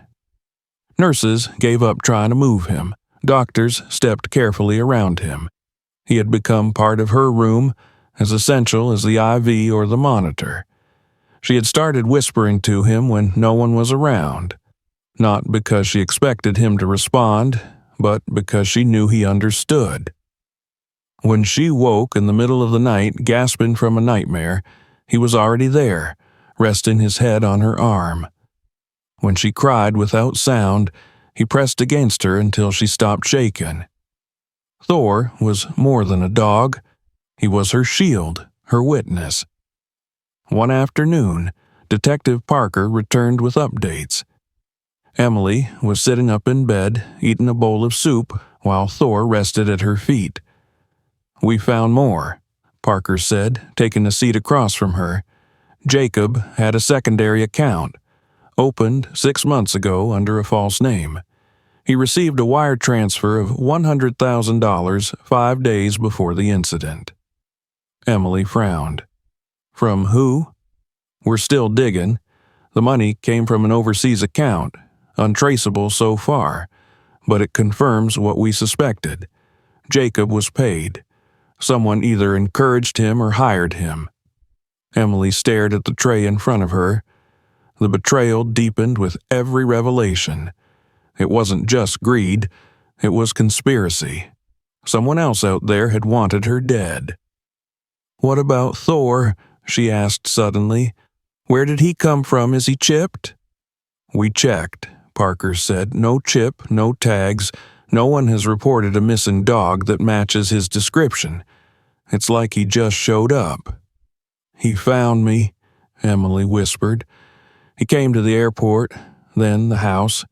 Nurses gave up trying to move him. Doctors stepped carefully around him. He had become part of her room, as essential as the IV or the monitor. She had started whispering to him when no one was around, not because she expected him to respond, but because she knew he understood. When she woke in the middle of the night, gasping from a nightmare, he was already there, resting his head on her arm. When she cried without sound, he pressed against her until she stopped shaking. Thor was more than a dog. He was her shield, her witness. One afternoon, Detective Parker returned with updates. Emily was sitting up in bed, eating a bowl of soup, while Thor rested at her feet. We found more, Parker said, taking a seat across from her. Jacob had a secondary account, opened 6 months ago under a false name. He received a wire transfer of $100,000 5 days before the incident. Emily frowned. From who? We're still digging. The money came from an overseas account, untraceable so far, but it confirms what we suspected. Jacob was paid. Someone either encouraged him or hired him. Emily stared at the tray in front of her. The betrayal deepened with every revelation. It wasn't just greed, it was conspiracy. Someone else out there had wanted her dead. What about Thor? She asked suddenly. Where did he come from? Is he chipped?" "We checked," Parker said. "No chip, no tags. No one has reported a missing dog that matches his description. It's like he just showed up." "He found me," Emily whispered. "He came to the airport, then the house.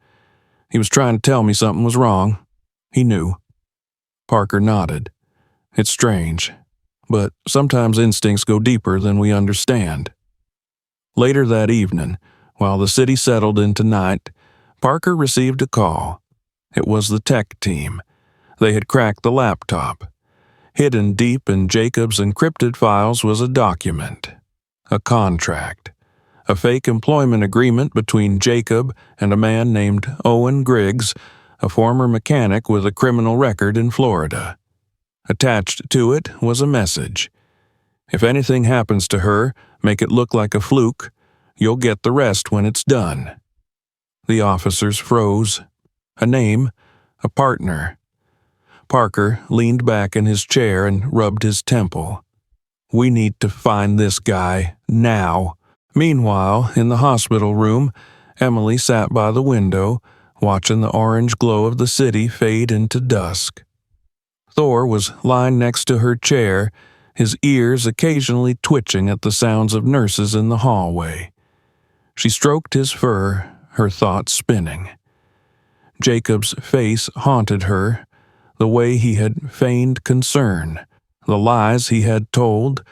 He was trying to tell me something was wrong. He knew." Parker nodded. "It's strange, but sometimes instincts go deeper than we understand." Later that evening, while the city settled into night, Parker received a call. It was the tech team. They had cracked the laptop. Hidden deep in Jacob's encrypted files was a document, a contract, a fake employment agreement between Jacob and a man named Owen Griggs, a former mechanic with a criminal record in Florida. Attached to it was a message. "If anything happens to her, make it look like a fluke. You'll get the rest when it's done." The officers froze. A name, a partner. Parker leaned back in his chair and rubbed his temple. "We need to find this guy, now." Meanwhile, in the hospital room, Emily sat by the window, watching the orange glow of the city fade into dusk. Thor was lying next to her chair, his ears occasionally twitching at the sounds of nurses in the hallway. She stroked his fur, her thoughts spinning. Jacob's face haunted her, the way he had feigned concern, the lies he had told,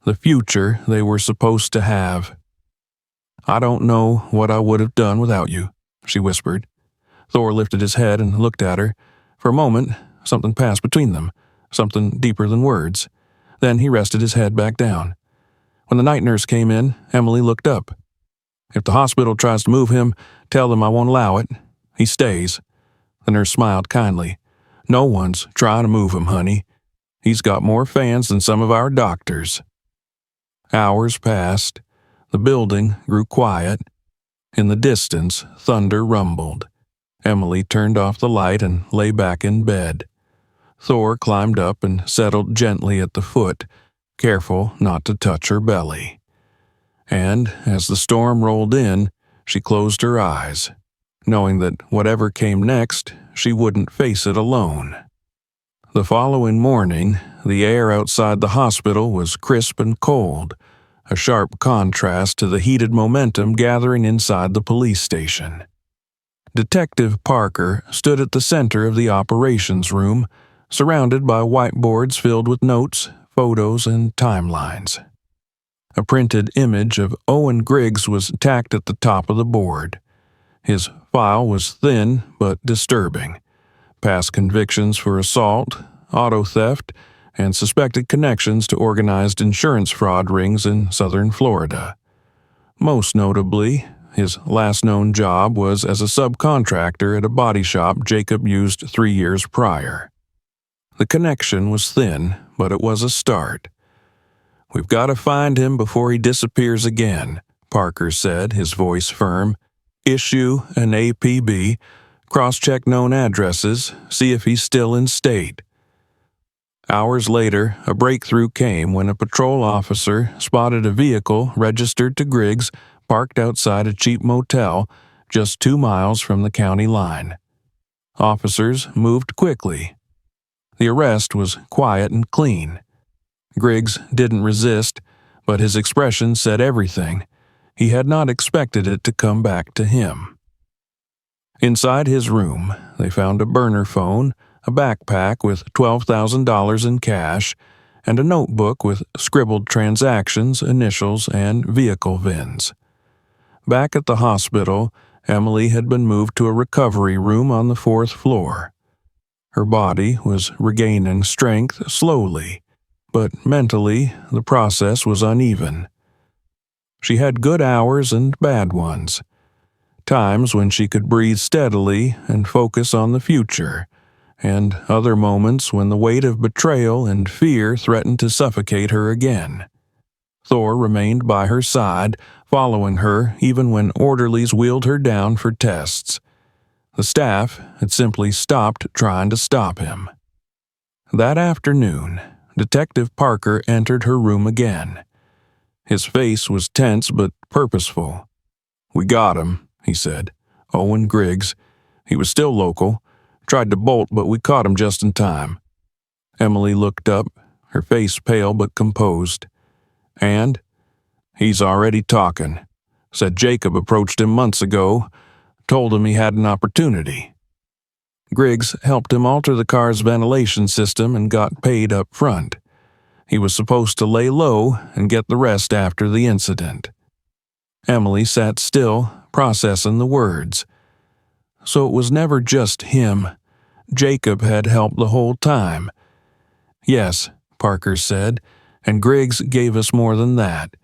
the future they were supposed to have. "I don't know what I would have done without you," she whispered. Thor lifted his head and looked at her. For a moment, something passed between them, something deeper than words. Then he rested his head back down. When the night nurse came in, Emily looked up. "If the hospital tries to move him, tell them I won't allow it. He stays." The nurse smiled kindly. "No one's trying to move him, honey. He's got more fans than some of our doctors." Hours passed. The building grew quiet. In the distance, thunder rumbled. Emily turned off the light and lay back in bed. Thor climbed up and settled gently at the foot, careful not to touch her belly. And as the storm rolled in, she closed her eyes, knowing that whatever came next, she wouldn't face it alone. The following morning, the air outside the hospital was crisp and cold, a sharp contrast to the heated momentum gathering inside the police station. Detective Parker stood at the center of the operations room, surrounded by whiteboards filled with notes, photos, and timelines. A printed image of Owen Griggs was tacked at the top of the board. His file was thin but disturbing. Past convictions for assault, auto theft, and suspected connections to organized insurance fraud rings in southern Florida. Most notably, his last known job was as a subcontractor at a body shop Jacob used 3 years prior. The connection was thin, but it was a start. "We've got to find him before he disappears again," Parker said, his voice firm. "Issue an APB, cross-check known addresses, see if he's still in state." Hours later, a breakthrough came when a patrol officer spotted a vehicle registered to Griggs parked outside a cheap motel just 2 miles from the county line. Officers moved quickly. The arrest was quiet and clean. Griggs didn't resist, but his expression said everything. He had not expected it to come back to him. Inside his room, they found a burner phone, a backpack with $12,000 in cash, and a notebook with scribbled transactions, initials, and vehicle VINs. Back at the hospital, Emily had been moved to a recovery room on the 4th floor. Her body was regaining strength slowly, but mentally the process was uneven. She had good hours and bad ones. Times when she could breathe steadily and focus on the future, and other moments when the weight of betrayal and fear threatened to suffocate her again. Thor remained by her side, following her even when orderlies wheeled her down for tests. The staff had simply stopped trying to stop him. That afternoon, Detective Parker entered her room again. His face was tense but purposeful. "We got him," he said. "Owen Griggs. He was still local. Tried to bolt, but we caught him just in time." Emily looked up, her face pale but composed. "And?" "He's already talking. Said Jacob approached him months ago, told him he had an opportunity." Griggs helped him alter the car's ventilation system and got paid up front. He was supposed to lay low and get the rest after the incident. Emily sat still, processing the words. So it was never just him. Jacob had helped the whole time. "Yes," Parker said, "and Griggs gave us more than that.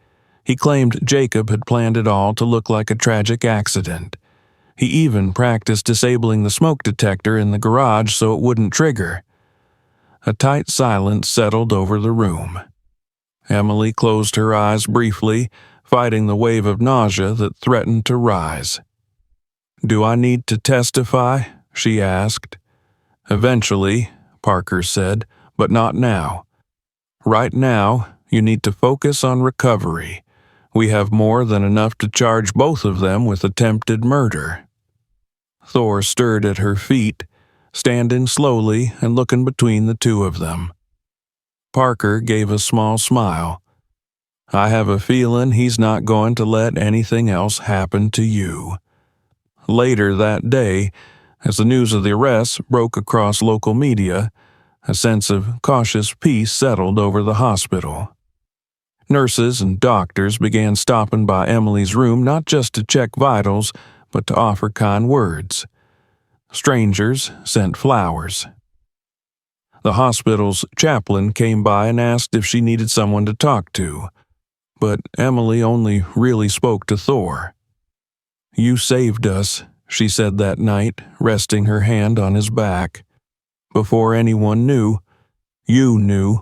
He claimed Jacob had planned it all to look like a tragic accident. He even practiced disabling the smoke detector in the garage so it wouldn't trigger." A tight silence settled over the room. Emily closed her eyes briefly, fighting the wave of nausea that threatened to rise. "Do I need to testify?" she asked. "Eventually," Parker said, "but not now. Right now, you need to focus on recovery. We have more than enough to charge both of them with attempted murder." Thor stirred at her feet, standing slowly and looking between the two of them. Parker gave a small smile. "I have a feeling he's not going to let anything else happen to you." Later that day, as the news of the arrests broke across local media, a sense of cautious peace settled over the hospital. Nurses and doctors began stopping by Emily's room not just to check vitals, but to offer kind words. Strangers sent flowers. The hospital's chaplain came by and asked if she needed someone to talk to, but Emily only really spoke to Thor. "You saved us," she said that night, resting her hand on his back. "Before anyone knew, you knew."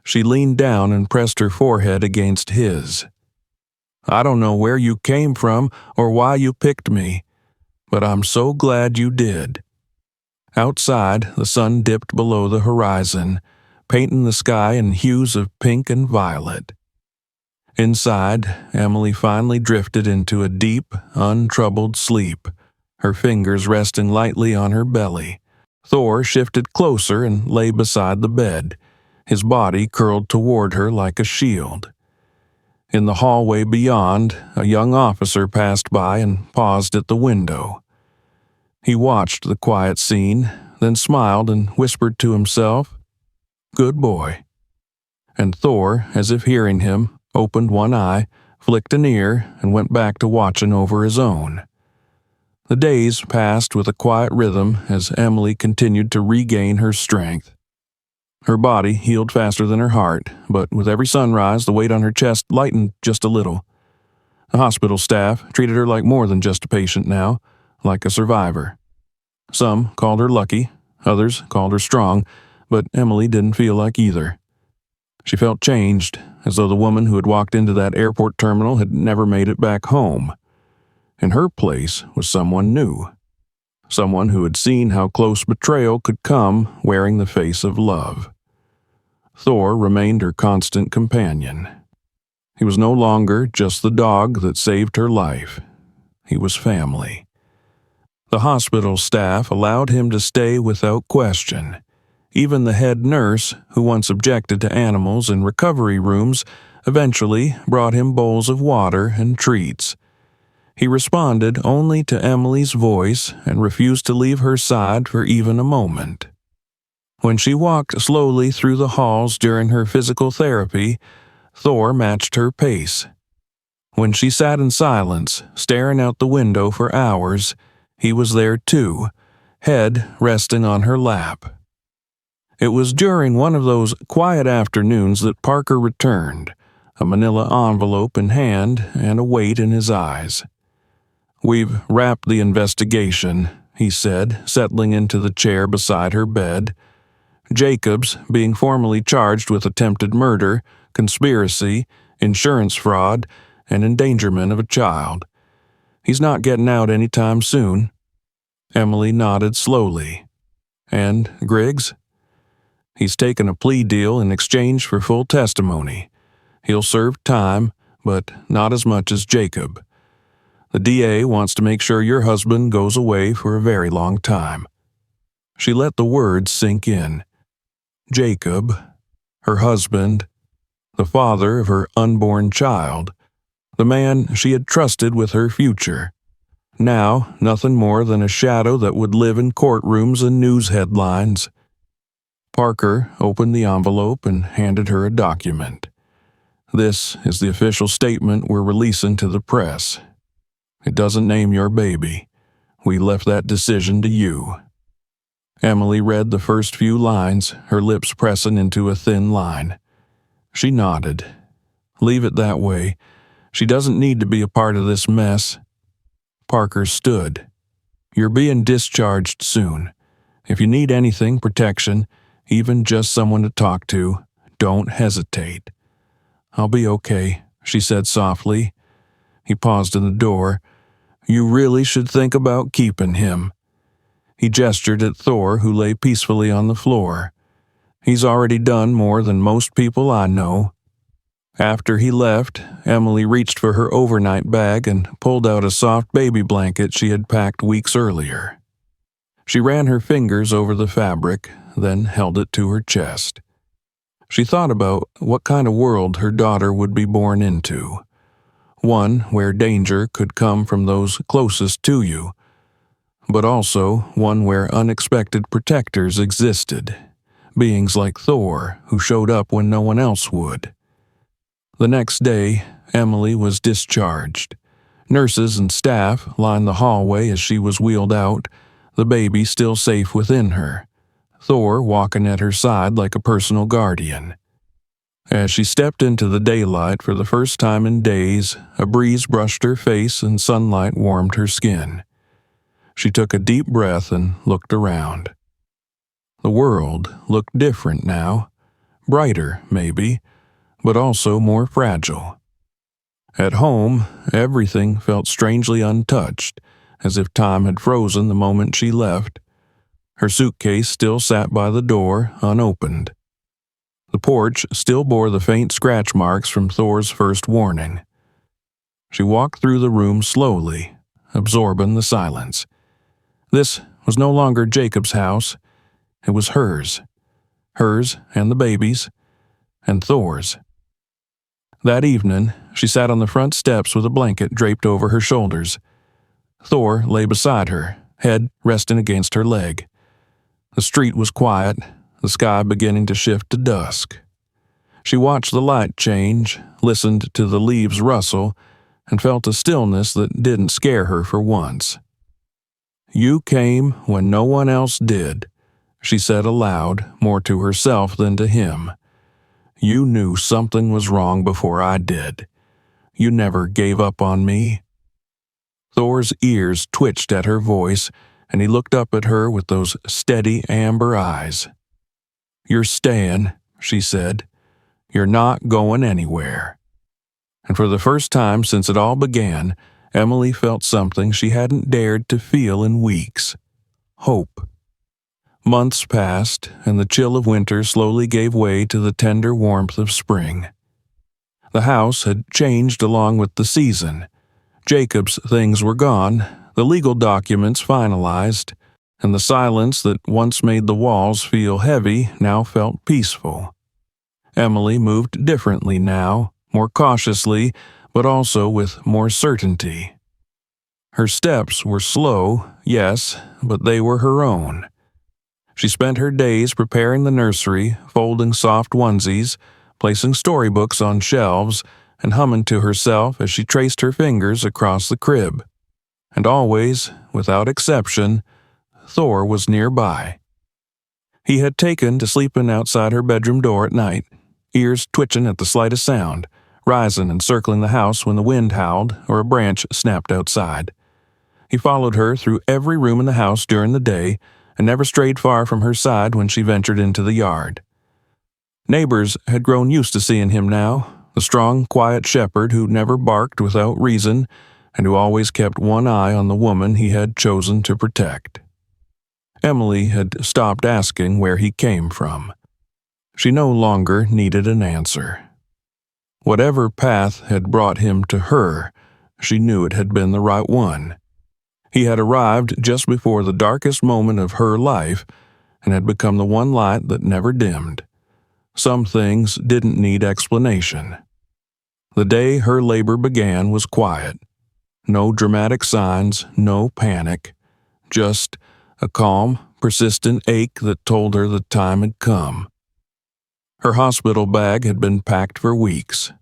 She leaned down and pressed her forehead against his. "I don't know where you came from or why you picked me, but I'm so glad you did." Outside, the sun dipped below the horizon, painting the sky in hues of pink and violet. Inside, Emily finally drifted into a deep, untroubled sleep, her fingers resting lightly on her belly. Thor shifted closer and lay beside the bed, his body curled toward her like a shield. In the hallway beyond, a young officer passed by and paused at the window. He watched the quiet scene, then smiled and whispered to himself, "Good boy." And Thor, as if hearing him, opened one eye, flicked an ear, and went back to watching over his own. The days passed with a quiet rhythm as Emily continued to regain her strength. Her body healed faster than her heart, but with every sunrise, the weight on her chest lightened just a little. The hospital staff treated her like more than just a patient now, like a survivor. Some called her lucky, others called her strong, but Emily didn't feel like either. She felt changed, as though the woman who had walked into that airport terminal had never made it back home. In her place was someone new. Someone who had seen how close betrayal could come wearing the face of love. Thor remained her constant companion. He was no longer just the dog that saved her life. He was family. The hospital staff allowed him to stay without question. Even the head nurse, who once objected to animals in recovery rooms, eventually brought him bowls of water and treats. He responded only to Emily's voice and refused to leave her side for even a moment. When she walked slowly through the halls during her physical therapy, Thor matched her pace. When she sat in silence, staring out the window for hours, he was there too, head resting on her lap. It was during one of those quiet afternoons that Parker returned, a manila envelope in hand and a weight in his eyes. "We've wrapped the investigation," he said, settling into the chair beside her bed. "Jacobs being formally charged with attempted murder, conspiracy, insurance fraud, and endangerment of a child. He's not getting out any time soon." Emily nodded slowly. "And Griggs?" "He's taken a plea deal in exchange for full testimony. He'll serve time, but not as much as Jacob. The DA wants to make sure your husband goes away for a very long time." She let the words sink in. Jacob, her husband, the father of her unborn child, the man she had trusted with her future. Now, nothing more than a shadow that would live in courtrooms and news headlines. Parker opened the envelope and handed her a document. "This is the official statement we're releasing to the press. It doesn't name your baby. We left that decision to you." Emily read the first few lines, her lips pressing into a thin line. She nodded. "Leave it that way. She doesn't need to be a part of this mess." Parker stood. "You're being discharged soon. If you need anything, protection, even just someone to talk to, don't hesitate." "I'll be okay," she said softly. He paused in the door. "You really should think about keeping him." He gestured at Thor, who lay peacefully on the floor. "He's already done more than most people I know." After he left, Emily reached for her overnight bag and pulled out a soft baby blanket she had packed weeks earlier. She ran her fingers over the fabric, then held it to her chest. She thought about what kind of world her daughter would be born into. One where danger could come from those closest to you, but also one where unexpected protectors existed, beings like Thor who showed up when no one else would. The next day, Emily was discharged. Nurses and staff lined the hallway as she was wheeled out, the baby still safe within her, Thor walking at her side like a personal guardian. As she stepped into the daylight for the first time in days, a breeze brushed her face and sunlight warmed her skin. She took a deep breath and looked around. The world looked different now, brighter, maybe, but also more fragile. At home, everything felt strangely untouched, as if time had frozen the moment she left. Her suitcase still sat by the door, unopened. The porch still bore the faint scratch marks from Thor's first warning. She walked through the room slowly, absorbing the silence. This was no longer Jacob's house. It was hers. Hers and the baby's, and Thor's. That evening, she sat on the front steps with a blanket draped over her shoulders. Thor lay beside her, head resting against her leg. The street was quiet, the sky beginning to shift to dusk. She watched the light change, listened to the leaves rustle, and felt a stillness that didn't scare her for once. "You came when no one else did," she said aloud, more to herself than to him. "You knew something was wrong before I did. You never gave up on me." Thor's ears twitched at her voice, and he looked up at her with those steady amber eyes. "You're staying," she said. "You're not going anywhere." And for the first time since it all began, Emily felt something she hadn't dared to feel in weeks. Hope. Months passed, and the chill of winter slowly gave way to the tender warmth of spring. The house had changed along with the season. Jacob's things were gone, the legal documents finalized, and the silence that once made the walls feel heavy now felt peaceful. Emily moved differently now, more cautiously, but also with more certainty. Her steps were slow, yes, but they were her own. She spent her days preparing the nursery, folding soft onesies, placing storybooks on shelves, and humming to herself as she traced her fingers across the crib. And always, without exception, Thor was nearby. He had taken to sleeping outside her bedroom door at night, ears twitching at the slightest sound, rising and circling the house when the wind howled or a branch snapped outside. He followed her through every room in the house during the day and never strayed far from her side when she ventured into the yard. Neighbors had grown used to seeing him now, the strong, quiet shepherd who never barked without reason and who always kept one eye on the woman he had chosen to protect. Emily had stopped asking where he came from. She no longer needed an answer. Whatever path had brought him to her, she knew it had been the right one. He had arrived just before the darkest moment of her life and had become the one light that never dimmed. Some things didn't need explanation. The day her labor began was quiet. No dramatic signs, no panic, just a calm, persistent ache that told her the time had come. Her hospital bag had been packed for weeks.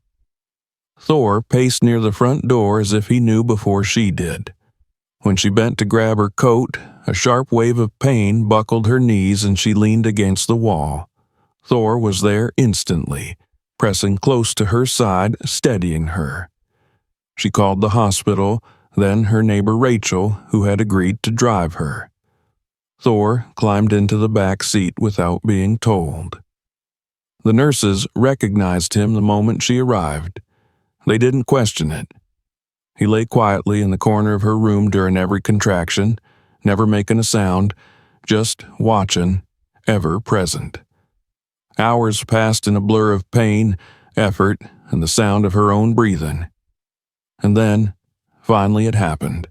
Thor paced near the front door as if he knew before she did. When she bent to grab her coat, a sharp wave of pain buckled her knees and she leaned against the wall. Thor was there instantly, pressing close to her side, steadying her. She called the hospital, then her neighbor Rachel, who had agreed to drive her. Thor climbed into the back seat without being told. The nurses recognized him the moment she arrived. They didn't question it. He lay quietly in the corner of her room during every contraction, never making a sound, just watching, ever present. Hours passed in a blur of pain, effort, and the sound of her own breathing. And then, finally it happened.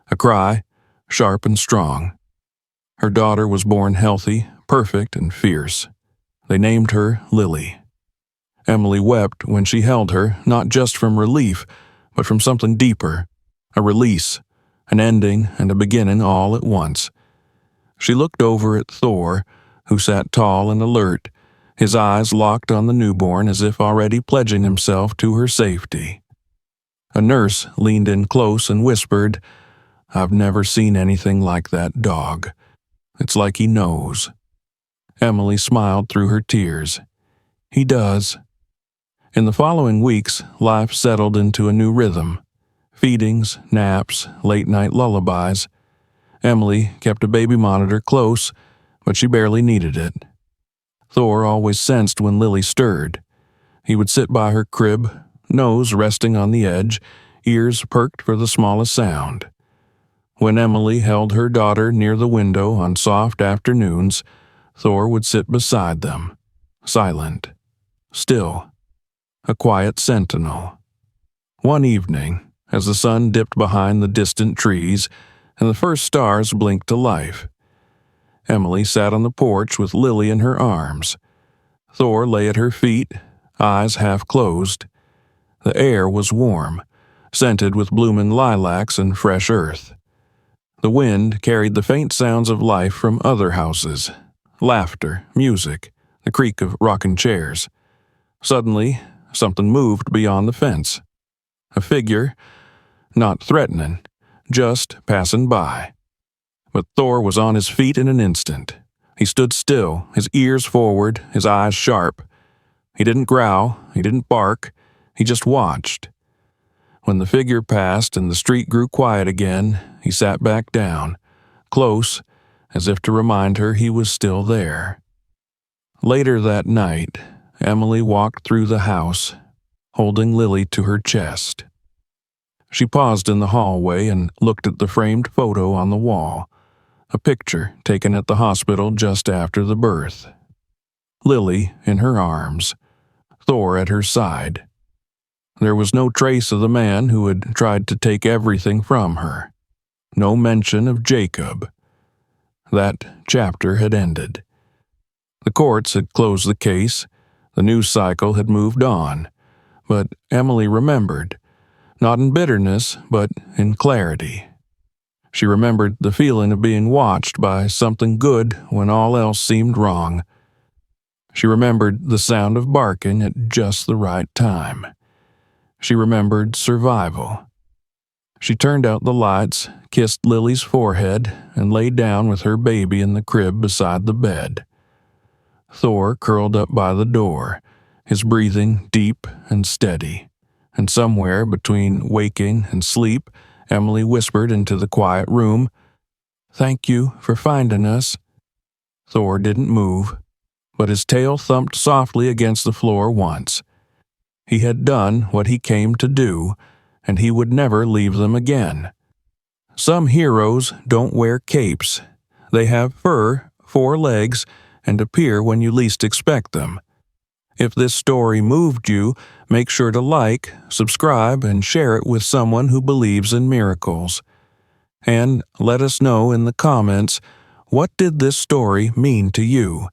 A cry, sharp and strong. Her daughter was born healthy, perfect, and fierce. They named her Lily. Emily wept when she held her, not just from relief, but from something deeper, a release, an ending and a beginning all at once. She looked over at Thor, who sat tall and alert, his eyes locked on the newborn as if already pledging himself to her safety. A nurse leaned in close and whispered, "I've never seen anything like that dog. It's like he knows." Emily smiled through her tears. "He does." In the following weeks, life settled into a new rhythm. Feedings, naps, late-night lullabies. Emily kept a baby monitor close, but she barely needed it. Thor always sensed when Lily stirred. He would sit by her crib, nose resting on the edge, ears perked for the smallest sound. When Emily held her daughter near the window on soft afternoons, Thor would sit beside them, silent, still, a quiet sentinel. One evening, as the sun dipped behind the distant trees and the first stars blinked to life, Emily sat on the porch with Lily in her arms. Thor lay at her feet, eyes half closed. The air was warm, scented with blooming lilacs and fresh earth. The wind carried the faint sounds of life from other houses, laughter, music, the creak of rocking chairs. Suddenly, something moved beyond the fence. A figure, not threatening, just passing by. But Thor was on his feet in an instant. He stood still, his ears forward, his eyes sharp. He didn't growl, he didn't bark, he just watched. When the figure passed and the street grew quiet again, he sat back down, close, as if to remind her he was still there. Later that night, Emily walked through the house, holding Lily to her chest. She paused in the hallway and looked at the framed photo on the wall, a picture taken at the hospital just after the birth. Lily in her arms, Thor at her side. There was no trace of the man who had tried to take everything from her. No mention of Jacob. That chapter had ended. The courts had closed the case, the news cycle had moved on, but Emily remembered, not in bitterness, but in clarity. She remembered the feeling of being watched by something good when all else seemed wrong. She remembered the sound of barking at just the right time. She remembered survival. She turned out the lights, kissed Lily's forehead, and lay down with her baby in the crib beside the bed. Thor curled up by the door, his breathing deep and steady, and somewhere between waking and sleep, Emily whispered into the quiet room, "Thank you for finding us." Thor didn't move, but his tail thumped softly against the floor once. He had done what he came to do, and he would never leave them again. Some heroes don't wear capes. They have fur, 4 legs, and appear when you least expect them. If this story moved you, make sure to like, subscribe, and share it with someone who believes in miracles. And let us know in the comments, what did this story mean to you?